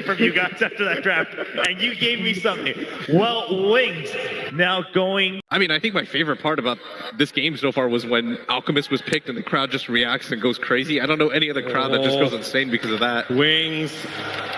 from you guys after that draft, and you gave me something. Well, Wings now going. I mean, I think my favorite part about this game so far was when Alchemist was picked and the crowd just reacts and goes crazy. I don't know any other crowd that just goes insane because of that. Wings,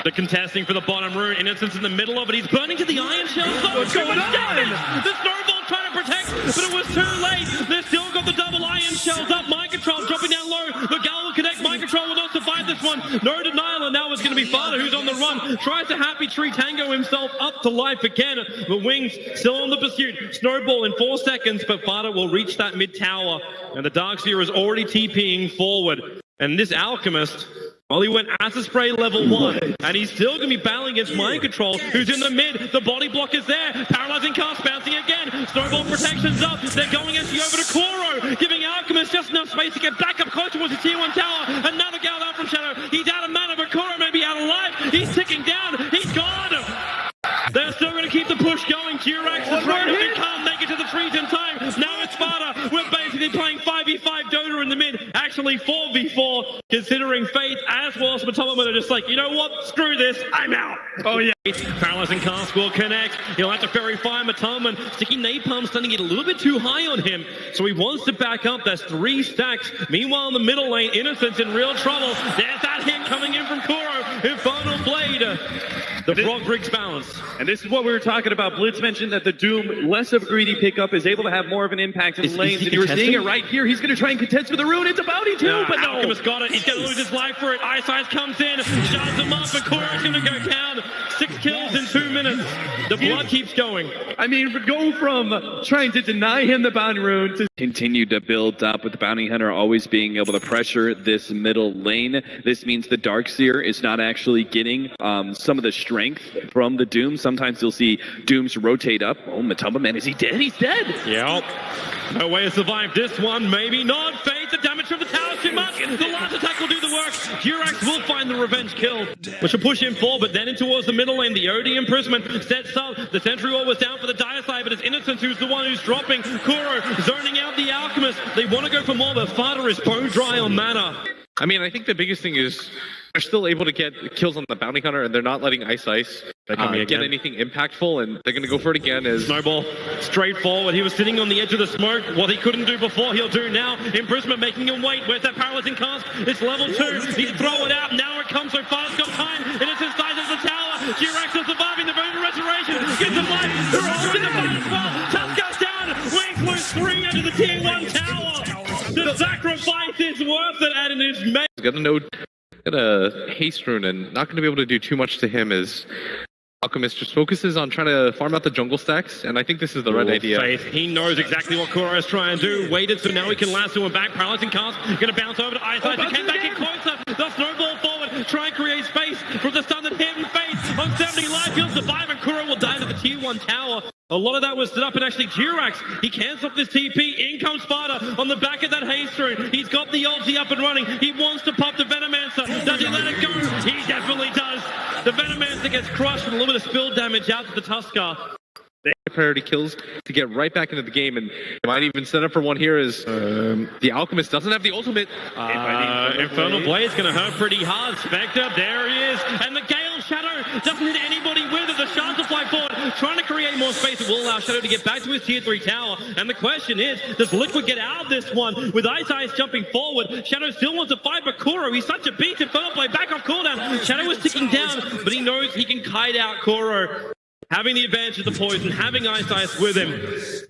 the contesting for the bottom rune. Innocence in the middle of it. He's burning to the iron shell. What's going on? The snowball trying to protect, but it was too late. They've still got the double iron shells up. Mind Control dropping down low. The Gal will connect. Mind Control will not survive this one. No denial, and now it's going to be Fada who's on the run. Tries to Happy Tree Tango himself up to life again. The Wings still on the pursuit. Snowball in 4 seconds, but Fada will reach that mid tower, and the Darkseer is already TPing forward. And this Alchemist, well, he went Acid Spray level 1, and he's still going to be battling against Mind Control, who's in the mid. The body block is there. Paralyzing cast bouncing again. Snowball protection's up. They're going actually over to Koro, giving Alchemist just enough space to get back up close towards the tier 1 tower. Another gal out from Shadow. He's out of mana, but Koro may be out of life. He's ticking down. He's gone. They're still going to keep the push going. Durax is running. They can't make it to the trees in time. Now it's Sparta. We're basically playing 5v5 Dota in the mid. Actually 4v4, considering Faith as well as Matoma are just like, you know what? Screw this. I'm out. Oh yeah. Paralyzing Cask will connect. He'll have to Fairy Fire Matoma. Sticky Napalm stunning it a little bit too high on him. So he wants to back up. That's 3 stacks. Meanwhile, in the middle lane, Innocence in real trouble. There's that hit coming in from Kuro. Infernal Blade. The Frog Briggs balance. And this is what we were talking about. Blitz mentioned that the Doom, less of a greedy pickup, is able to have more of an impact in lanes. And you're seeing it right here. He's going to try and contest for the rune. It's a bounty too, but no. Alchemist got it. He's going to lose his life for it. Ice comes in, shoves him up, and Kuro's going to go down. 6 kills in 2 minutes. The blood keeps going. I mean, go from trying to deny him the bounty rune to continue to build up with the bounty hunter always being able to pressure this middle lane. This means the Darkseer is not actually getting some of the strength from the Doom. Sometimes you'll see Dooms rotate up. Oh, Matamba, man, is he dead? He's dead. Yep. No way to survive this one. Maybe not. Fade the damage from the tower too much. The last attack will do the work. Durax will find the revenge kill, which will push him forward, but then in towards the middle lane. The OD imprisonment sets up. The Sentry Wall was down for the dire side, but it's Innocence who's the one who's dropping. Kuro zoning out the Alchemist. They want to go for more, but Fada is bone dry on mana. I mean, I think the biggest thing is they're still able to get kills on the bounty hunter, and they're not letting Ice get anything impactful, and they're going to go for it again. As Snowball, straightforward. He was sitting on the edge of the smoke. What he couldn't do before, he'll do now. Imprisonment making him wait. Where's that paralyzing cast? It's level 2. He throw it out. Now it comes so far. It's got time. Innocence dies at the tower. Durax is surviving the Voodoo Restoration. Gets the life. They're all in the fight as well. Tusk down. Wings lose 3 under the tier 1 tower. The sacrifice is worth it, and it is made. Got a haste rune, and not going to be able to do too much to him as Alchemist just focuses on trying to farm out the jungle stacks, and I think this is the right idea. Faith. He knows exactly what Kuro is trying to do. Waited, so now he can lasso him back. Paralyzing cast. Going to bounce over to Ice. He came back in closer. The snowball forward. Try and create space from the stun that hit him. Faith on 70 life. He'll survive, and Kuro will die to the tier 1 tower. A lot of that was stood up, and actually Durax, he cancels off this TP. In comes Sparta on the back of that haste rune. He's got the ulti up and running. He wants to pop the Venomancer. Does he let it go? He definitely does. The Venomancer gets crushed with a little bit of spill damage out to the Tuskar. Priority kills to get right back into the game, and might even set up for one here as the Alchemist doesn't have the ultimate. Infernal Blade's going to hurt pretty hard. Spectre, there he is. And the Gale Shadow doesn't hit anybody with it. The Shards will fly forward, trying to create more space. It will allow Shadow to get back to his tier 3 tower. And the question is, does Liquid get out of this one? With Ice jumping forward, Shadow still wants to fight, but Kuro, he's such a beast. Infernal Blade back off cooldown. Shadow is ticking down, but he knows he can kite out Kuro. Having the advantage of the poison, having Ice with him,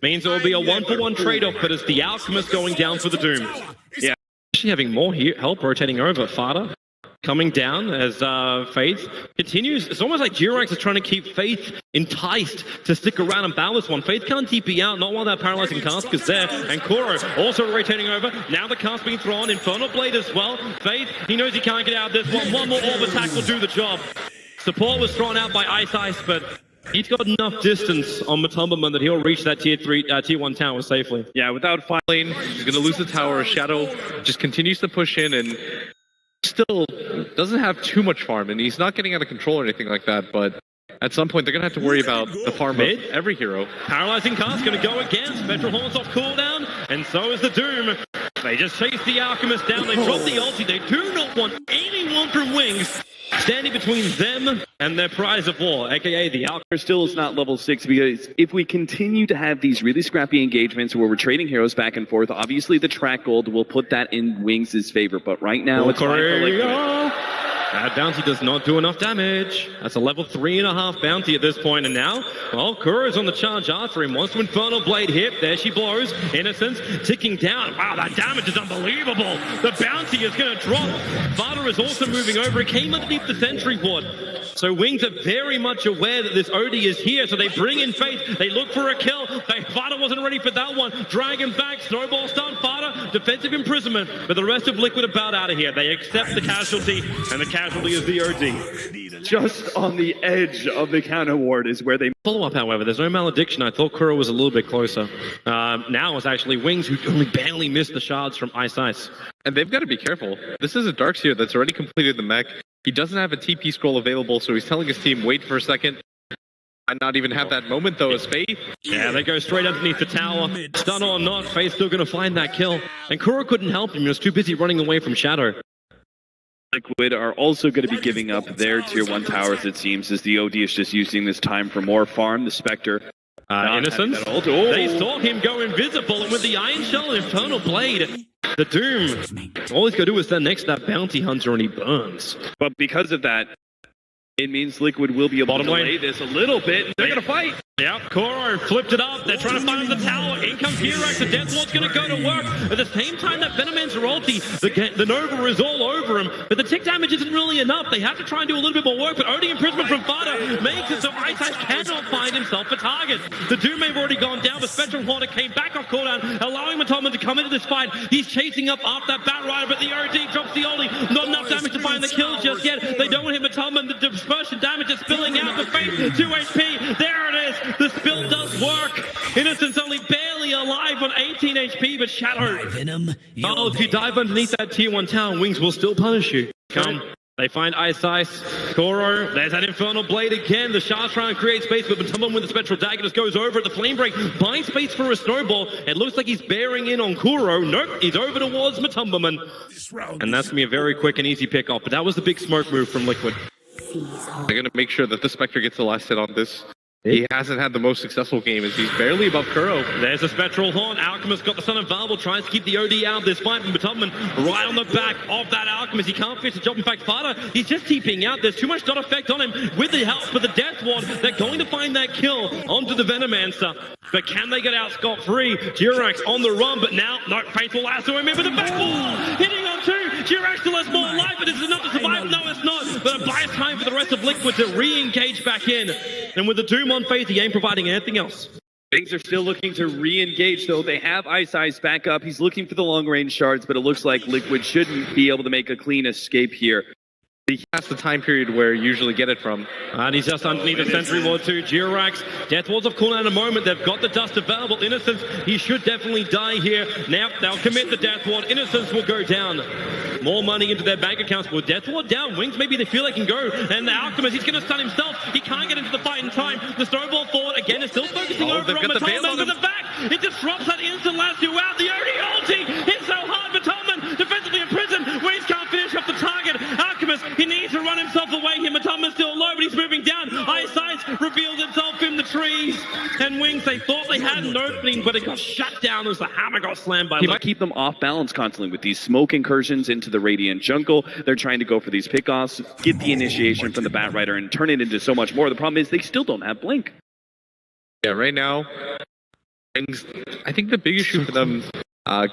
means it will be a 1-for-1 trade-off, but it's the Alchemist going down for the Doom. Yeah, actually having more help rotating over. Fada coming down as Faith continues. It's almost like Durax is trying to keep Faith enticed to stick around and battle this one. Faith can't TP out, not while that paralyzing cast is there. And Kuro also rotating over. Now the cast being thrown. Infernal Blade as well. Faith, he knows he can't get out of this one. One more orb attack will do the job. Support was thrown out by Ice, but he's got enough distance on Matumbaman that he'll reach that tier 1 tower safely. Yeah, without fighting, he's going to lose the tower. Shadow just continues to push in and still doesn't have too much farm, and he's not getting out of control or anything like that, but at some point they're going to have to worry about the farm of every hero. Paralyzing cast going to go again. Spectral Horns off cooldown, and so is the Doom. They just chase the Alchemist down. They drop the ulti. They do not want anyone from Wings standing between them and their prize of war, aka the Alchemy. Still is not level 6 because if we continue to have these really scrappy engagements where we're trading heroes back and forth, obviously the track gold will put that in Wings' favor. But right now, it's fine for Liquid. That bounty does not do enough damage. That's a level 3.5 bounty at this point. And now, well, Kuro's on the charge after him. Wants to Infernal Blade hit. There she blows. Innocence ticking down. Wow, that damage is unbelievable. The bounty is going to drop. Vada is also moving over. It came underneath the sentry ward. So Wings are very much aware that this OD is here. So they bring in Faith. They look for a kill. Vada wasn't ready for that one. Dragon back. Snowball stun. Vada, defensive imprisonment. But the rest of Liquid are about out of here. They accept the casualty. And the casualty is the OD. Just on the edge of the counter ward is where they Follow up, however, there's no malediction. I thought Kuro was a little bit closer. Now it's actually Wings who only barely missed the shards from Ice. And they've got to be careful. This is a Darkseer that's already completed the mech. He doesn't have a TP scroll available, so he's telling his team, wait for a second. Might not even have that moment, though, as Faith. Yeah, they go straight underneath the tower. Stun or not, Faith's still going to find that kill. And Kuro couldn't help him. He was too busy running away from Shadow. Liquid are also going to be giving up their tier 1 towers, it seems, as the OD is just using this time for more farm. The Spectre. Innocence. They saw him go invisible, and with the Iron Shell and Infernal Blade, the Doom, all he's got to do is stand next to that Bounty Hunter and he burns. But because of that, it means Liquid will be able to delay this a little bit. They're going to fight. Yep, Kuro flipped it up. They're trying to find the tower. In comes Virax. The Death Ward's going to go to work. At the same time, that Venomancer ulti, the Nova is all over him. But the tick damage isn't really enough. They have to try and do a little bit more work. But OD imprisonment from Vada makes it so Ice cannot find himself a target. The Doom may have already gone down, but Spectral Horner came back off cooldown, allowing Matoman to come into this fight. He's chasing up after that Batrider, but the OD drops the ulti. Not enough damage to find the kill just yet. They don't want to hit Matoman. The dispersion damage is spilling out. The Faith, 2 HP. There it is. The spill does work. Innocence only barely alive on 18 HP, but Shadow. Oh, if you dive underneath that tier 1 tower, Wings will still punish you. Come. They find Ice. Kuro, there's that Infernal Blade again. The shards trying to create space, but Matoman with the Spectral Dagger just goes over at the Flame Break, buying space for a Snowball. It looks like he's bearing in on Kuro. Nope, he's over towards Matoman. And that's going to be a very quick and easy pick off, but that was the big smoke move from Liquid. They're going to make sure that the Spectre gets the last hit on this. He hasn't had the most successful game as he's barely above Kuro. There's a Spectral Horn. Alchemist got the Son of Valvel, tries to keep the OD out of this fight from Tubman right on the back of that Alchemist. He can't finish the job. In fact, Vada, he's just TPing out. There's too much dot effect on him. With the help of the Death Ward, they're going to find that kill onto the Venomancer. But can they get out scot-free? Jirax on the run, but now, no, Faith will lasso him in with the back wall. Hitting on 2. Jirax still has more life, but this is enough to survive. No, it's not. But it buys time for the rest of Liquid to re-engage back in. And with the Doom on Faith, he ain't providing anything else. Things are still looking to re-engage, though. They have Ice back up. He's looking for the long-range shards, but it looks like Liquid shouldn't be able to make a clean escape here. That's the time period where you usually get it from. And he's just underneath the Sentry Ward too. Jirax, Death Ward's of cooldown in a moment. They've got the dust available. Innocence, he should definitely die here. Now they'll commit the Death Ward. Innocence will go down. More money into their bank accounts. With Death Ward down, Wings maybe they feel they can go. And the Alchemist, he's going to stun himself. He can't get into the fight in time. The Snowball forward again is still focusing over on Matoman with the back. It disrupts that instant last two out. The OD ulti hits so hard. Matoman defensively in prison. Wings can't finish off the target. Alchemist, he needs to run himself away here. Matoman's still low, but he's moving down. Ice reveals itself in the trees. And Wings, they thought they had an opening, but it got shut down as the hammer got slammed by He might keep them off balance constantly with these smoke incursions into the Radiant jungle. They're trying to go for these pickoffs, get the initiation from the Batrider, and turn it into so much more. The problem is they still don't have Blink. Yeah, right now, I think the big issue for them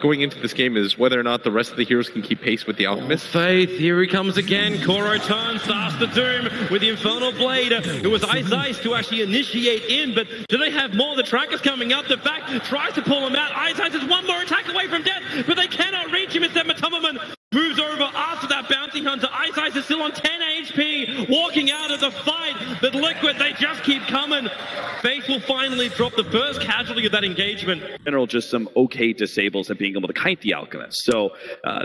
going into this game is whether or not the rest of the heroes can keep pace with the Alchemist. Faith, here he comes again. Kuro turns, starts the Doom with the Infernal Blade. It was Ice to actually initiate in, but do they have more? The Tracker's coming up. The back tries to pull him out. Ice is one more attack away from death, but they cannot reach him. Instead, Matoman moves over after that Bounty Hunter. Ice is still on 10 HP, walking walking out of the fight, but Liquid, they just keep coming. Faith will finally drop the first casualty of that engagement. In general, just some okay disables at being able to kite the Alchemist. So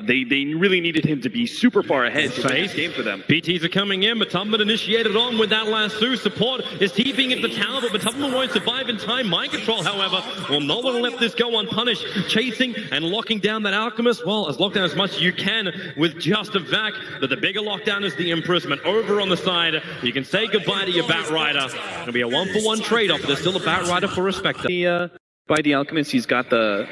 they really needed him to be super far ahead to win this game for them. PTs are coming in, but Tubman initiated on with that lasso. Support is TPing into the tower, but Tubman won't survive in time. Mind Control, however, will not want to let this go unpunished. Chasing and locking down that Alchemist, well, as locked down as much as you can with just a vac. But the bigger lockdown is the imprisonment. Over on the side, you can say goodbye to your Batrider. It'll be a 1-for-1 trade-off. There's still a Batrider for a Spectre. By the Alchemist, he's got the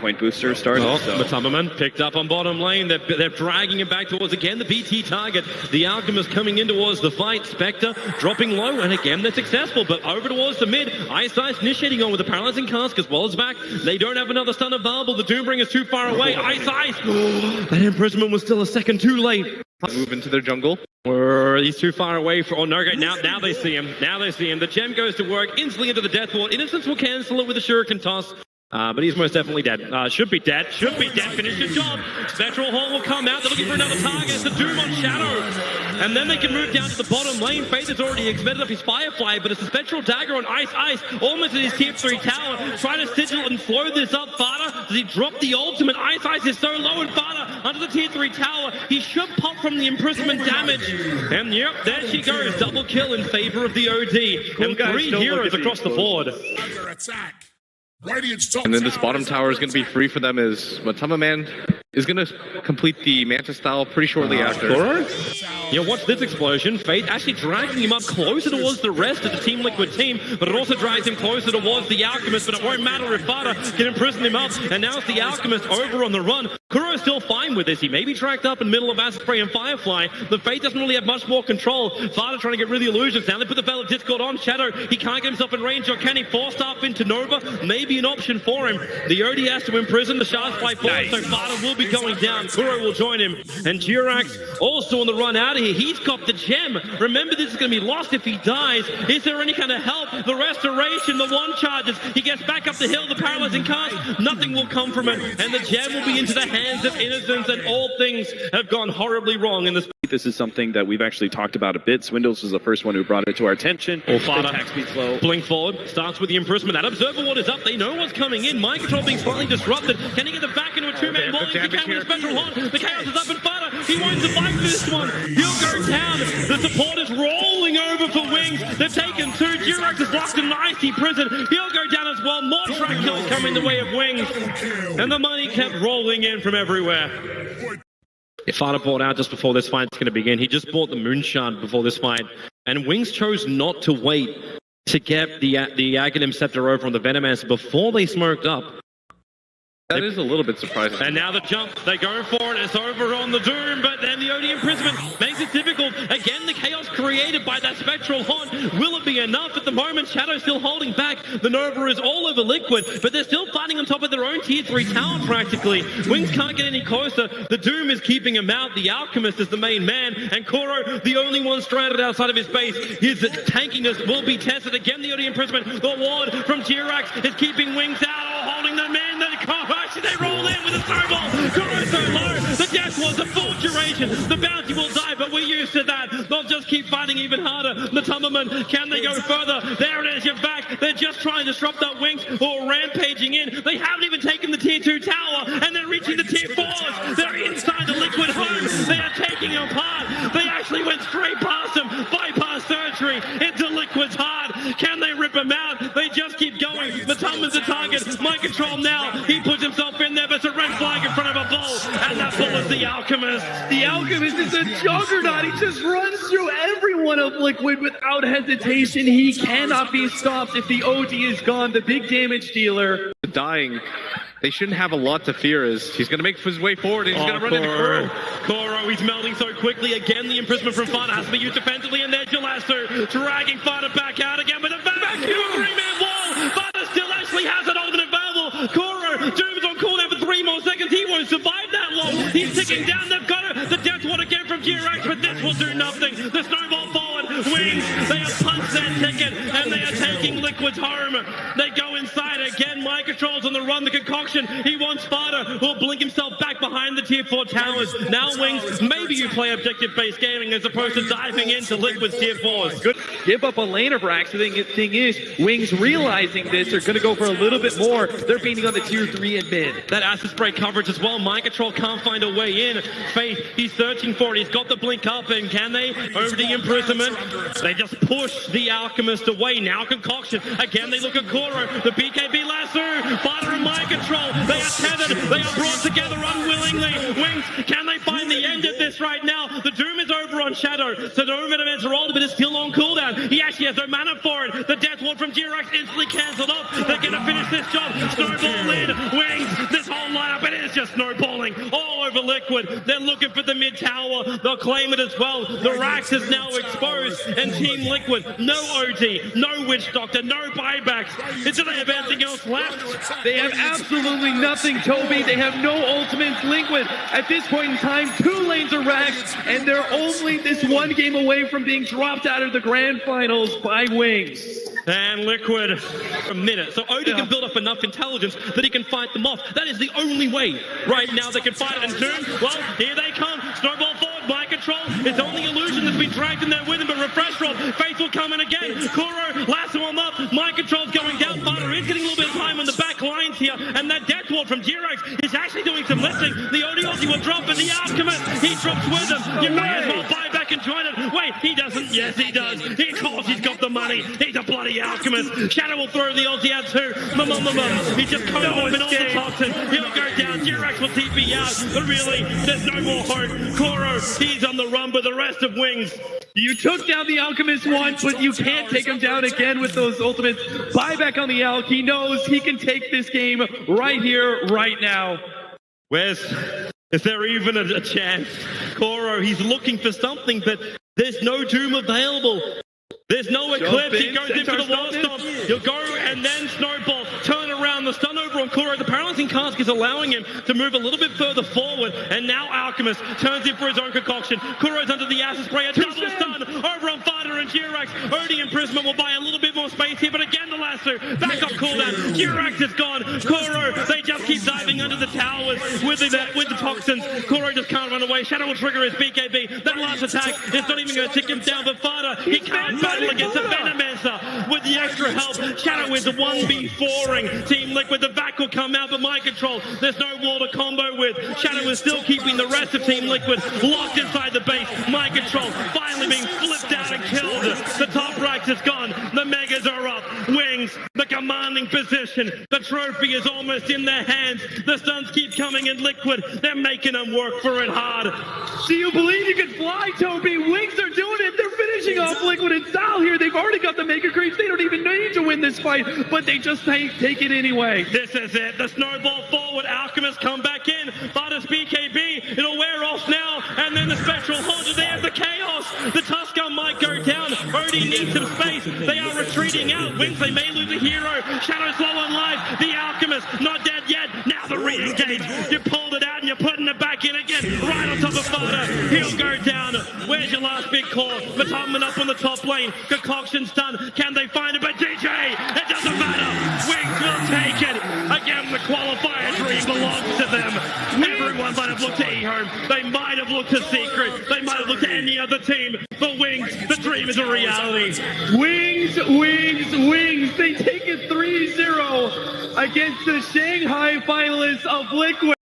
point booster started. Oh, so. Matumberman picked up on bottom lane. They're dragging him back towards, again, the BT target. The Alchemist coming in towards the fight. Spectre dropping low, and again, they're successful. But over towards the mid. Ice initiating on with the Paralyzing Cask as well as back. They don't have another stun available. The Doombringer's too far away. Ice. That imprisonment was still a second too late. Move into their jungle. He's too far away for now they see him. The gem goes to work instantly into the death ward. Innocence will cancel it with a shuriken toss. But he's most definitely dead. Should be dead. Finish your job. Spectral Hall will come out. They're looking for another target. It's the Doom on Shadow. And then they can move down to the bottom lane. Faith has already expended up his Firefly, but it's the Spectral Dagger on Ice. Almost in his tier 3 tower. Trying to sigil and slow this up. Fada, does he drop the ultimate? Ice is so low, and Fada under the tier 3 tower. He should pop from the imprisonment damage. And yep, there she goes. Double kill in favor of the OD. And 3 heroes across the board. Attack. And then this bottom tower is going to be free for them as Man is going to complete the Mantis style pretty shortly after. Yeah, watch this explosion. Faith actually dragging him up closer towards the rest of the Team Liquid team, but it also drags him closer towards the Alchemist, but it won't matter if Fada can imprison him up, and now it's the Alchemist over on the run. Kuro's still fine with this. He may be tracked up in the middle of Acid Spray and Firefly. The Faith doesn't really have much more control. Fada trying to get rid of the illusions. Now they put the Veil of Discord on Shadow. He can't get himself in range, or can he force up into Nova? Maybe an option for him. The OD has to imprison the Shards fly forward, so Fada will be going down. Kuro will join him, and Jirax also on the run out of here. He's got the gem. Remember, this is going to be lost if he dies. Is there any kind of help? The restoration, the one charges. He gets back up the hill, the paralyzing cast. Nothing will come from it, and the gem will be into the hands of Innocence, and all things have gone horribly wrong in this. This is something that we've actually talked about a bit. Swindles was the first one who brought it to our attention. Fada, attack speed slow. Blink forward, starts with the imprisonment. That Observer Ward is up. They know what's coming in. Mind Control being slightly disrupted. Can he get the back into a two-man wall? He can with a Spectral Horn. The Chaos is up in Fada. He won't survive this one. He'll go down. The support is rolling over for Wings. They've taken 2. Jirax is locked in an icy prison. He'll go down as well. More track kills come in the way of Wings. And the money kept rolling in from everywhere. Fada bought out just before this fight's going to begin. He just bought the Moonshard before this fight. And Wings chose not to wait to get the Aghanim Scepter over on the Venomancer before they smoked up. That is a little bit surprising. And now the jump, they go for it, it's over on the Doom, but then the OD imprisonment makes it difficult. Again, the chaos created by that Spectral Haunt. Will it be enough? At the moment, Shadow's still holding back. The Nova is all over Liquid, but they're still fighting on top of their own tier 3 tower practically. Wings can't get any closer. The Doom is keeping him out. The Alchemist is the main man, and Kuro, the only one stranded outside of his base. His tankiness will be tested. Again, the OD imprisonment. The ward from Jirax is keeping Wings out, or holding the man. They roll in with a snowball. Kuro's so low. The death was a full duration. The bounty will die, but we're used to that. They'll just keep fighting even harder. The Tumberman, can they go further? There it is, you're back. They're just trying to disrupt that Wings or rampaging in. They haven't even taken the tier 2 tower, and they're reaching the tier 4s. They're inside the Liquid home. They are taking them apart. They actually went straight past them, bypass surgery into Liquid's heart. Can they rip them out? They just keep going. The Tumberman's the target. Mind Control now. He puts himself in there, but it's a red flag in front of a bull, and that bull is the Alchemist. The Alchemist is a juggernaut. He just runs through everyone of Liquid without hesitation. He cannot be stopped if the OD is gone, the big damage dealer. Dying. They shouldn't have a lot to fear as he's going to make his way forward and he's going to run into Kuro. Kuro, he's melting so quickly. Again, the imprisonment from Fada has to be used defensively, and there's Jalasso dragging Fada back out again with a vacuum 3-man wall. Fada still actually has an ultimate available. Kuro, Doom's on cooldown for 3 more seconds. He won't survive that long. He's ticking down. They've got it. The death ward again from Jirax, but this will do nothing. The snowball forward. Wings, they have punched their ticket, and they are taking Liquid's home. They go inside again. Mind Control's on the run. The concoction. He wants on Sparta, who will blink himself back behind the tier 4 towers. Now Wings, maybe you play objective-based gaming as opposed to diving into Liquid's tier 4s. Good. Give up a lane of racks. The thing is, Wings realizing this are going to go for a little bit more. They're beating on the tier 3 and mid. That acid spray coverage as well. Mind Control can't find a way in. Faith, he's searching for it. He's got the blink up, and can they? Over the imprisonment. They just push the Alchemist away. Now Concoction. Again, they look at Koro. The BKB lasso. Fighter and Mind Control. They are tethered. They are brought together unwillingly. Wings, can they find the end of this right now? The Doom is over on Shadow. So the movement of Ezreal, but it's still on cooldown. He actually has no mana for it. The Death Ward from Jirax instantly cancelled off. They're going to finish this job. Snowball in. Wings, this whole lineup, it is just snowballing all over Liquid. They're looking for the mid tower. They'll claim it as well. The Rax is now exposed, and Team Liquid, no OD, no Witch Doctor, no buybacks. Do they have anything else left? They have absolutely nothing, Toby. They have no ultimates. Liquid, at this point in time, 2 lanes are racked, and they're only this one game away from being dropped out of the grand finals by Wings. And Liquid, a minute. So Odie can build up enough intelligence that he can fight them off. That is the only way right now they can fight it. And Doom, well, here they come. Snowball forward, Mind Control. It's only Illusion that's been dragged in there with him, but Refresh Roll. Faith will come in again. Kuro, lasso him up. Mind Control's going down. Fighter is getting a little bit of time on the back lines here. And that Death Ward from Jirax is actually doing some lifting. The Odiosi will drop, and the Alchemist, he drops with them. You may as well buy back and join it. Wait, he doesn't. Yes, he does. Of course, he's got the money. He's a bloody Alchemist. Shadow will throw the ulti out too. He's just coming up in all the toxin. He'll go down. Jirax will TP out. But really, there's no more hope. Koro, he's on the run, but the rest of Wings. You took down the Alchemist once, but you can't take him down again with those ultimates. Buyback on the Alch. He knows he can take this game right here, right now. Is there even a chance? Koro, he's looking for something, but there's no Doom available. There's no Eclipse. He goes in for the wall stomp. He'll go and then Snowball. Turn around. The stun over on Kuro. The paralyzing cask is allowing him to move a little bit further forward. And now Alchemist turns in for his own concoction. Kuro's under the acid spray. A double stun over on Fighter and Jirax. Odie Imprisonment will buy a little bit more space here. But again, the lasso. Back up cooldown. Jirax is gone. Kuro, they just keep diving under the towers with the toxins. Kuro just can't run away. Shadow will trigger his BKB. That last attack is not even going to tick him down. But Fighter, he can't battle against the Venomancer with the extra help. Shadow is 1v4ing Team Liquid. The back will come out, but Mind Control, there's no wall to combo with. Shadow is still keeping the rest of Team Liquid locked inside the base. Mind Control finally being flipped out and killed. The top Rax is gone. The Megas are up. Wings, the commanding position. The trophy is almost in their hands. The stuns keep coming in Liquid. They're making them work for it hard. Do you believe you can fly, Toby? Wings are doing it. They're finishing off Liquid and Sal here. They've already got the Mega Creeps. They don't even need to win this fight, but they just take it anyway. This is it. The snowball forward. Alchemist come back in. Fighter's BKB. It'll wear off now. And then the Spectral Haunter. They have the Chaos. The Tusker might go down. Odie needs some space. They are retreating out. Wings, they may lose a hero. Shadow's low on life. The Alchemist not dead yet. Now the re-engage. You pulled it out and you're putting it back in again. Right on top of Fighter. He'll go down. Where's your last big core? Matubman up on the top lane. Concoction's done. Can they find it? But DJ, it doesn't matter. Wings will take it. Again, the qualifier dream belongs to them. Everyone might have looked to eHome. They might have looked to Secret. They might have looked to any other team. But Wings, the dream is a reality. Wings, Wings, Wings. They take it 3-0 against the Shanghai finalists of Liquid.